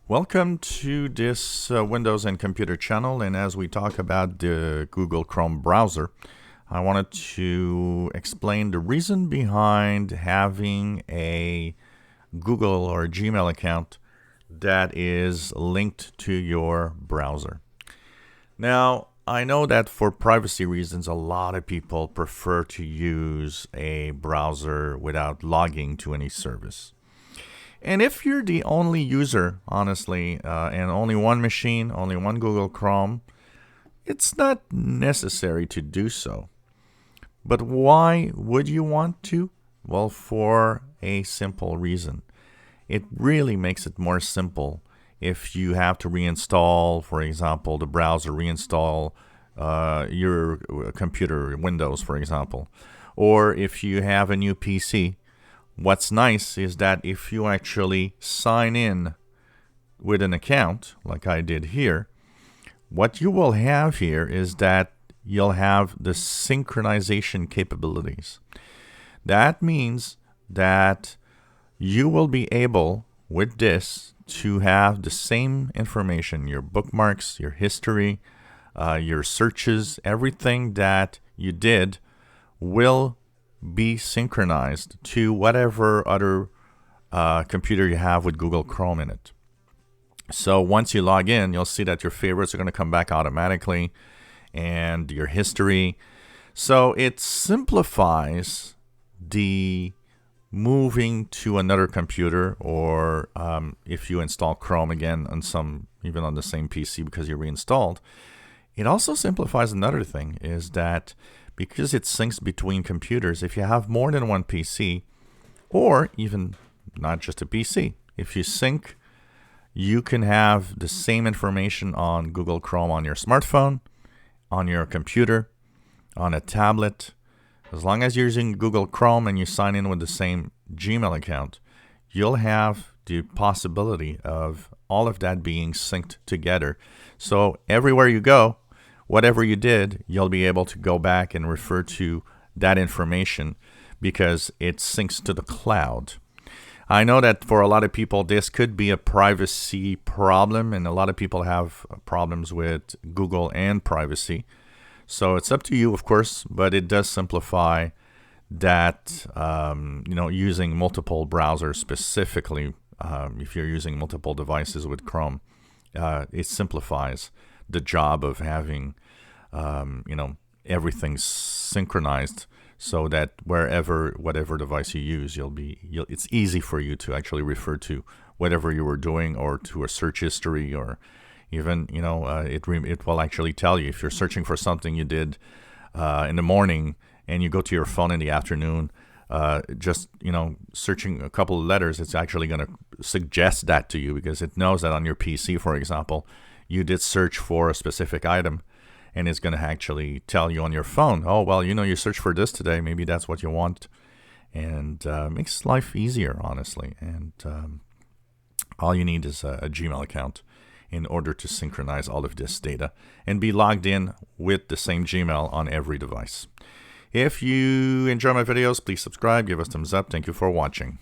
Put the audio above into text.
Welcome to this Windows and Computer channel, and as we talk about the Google Chrome browser, I wanted to explain the reason behind having a Google or Gmail account that is linked to your browser. Now, I know that for privacy reasons, a lot of people prefer to use a browser without logging to any service. And if you're the only user, honestly, and only one machine, only one Google Chrome, it's not necessary to do so. But why would you want to? Well, for a simple reason. It really makes it more simple if you have to reinstall, for example, the browser, reinstall your computer, Windows, for example. Or if you have a new PC. What's nice is that if you actually sign in with an account, like I did here, what you will have here is that you'll have the synchronization capabilities. That means that you will be able, with this, to have the same information, your bookmarks, your history, your searches, everything that you did will be synchronized to whatever other computer you have with Google Chrome in it. So once you log in, you'll see that your favorites are going to come back automatically and your history. So it simplifies the moving to another computer, or if you install Chrome again on even on the same PC because you reinstalled. It also simplifies another thing, is that because it syncs between computers, if you have more than one PC, or even not just a PC, if you sync, you can have the same information on Google Chrome on your smartphone, on your computer, on a tablet. As long as you're using Google Chrome and you sign in with the same Gmail account, you'll have the possibility of all of that being synced together. So everywhere you go, whatever you did, you'll be able to go back and refer to that information because it syncs to the cloud. I know that for a lot of people, this could be a privacy problem, and a lot of people have problems with Google and privacy. So it's up to you, of course, but it does simplify that, using multiple browsers specifically. If you're using multiple devices with Chrome, it simplifies the job of having, everything synchronized so that whatever device you use, it's easy for you to actually refer to whatever you were doing, or to a search history, or even, it will actually tell you if you're searching for something you did in the morning and you go to your phone in the afternoon, searching a couple of letters, it's actually going to suggest that to you because it knows that on your PC, for example, you did search for a specific item, and it's going to actually tell you on your phone, oh, well, you searched for this today. Maybe that's what you want. And makes life easier, honestly. And all you need is a Gmail account in order to synchronize all of this data and be logged in with the same Gmail on every device. If you enjoy my videos, please subscribe, give us a thumbs up. Thank you for watching.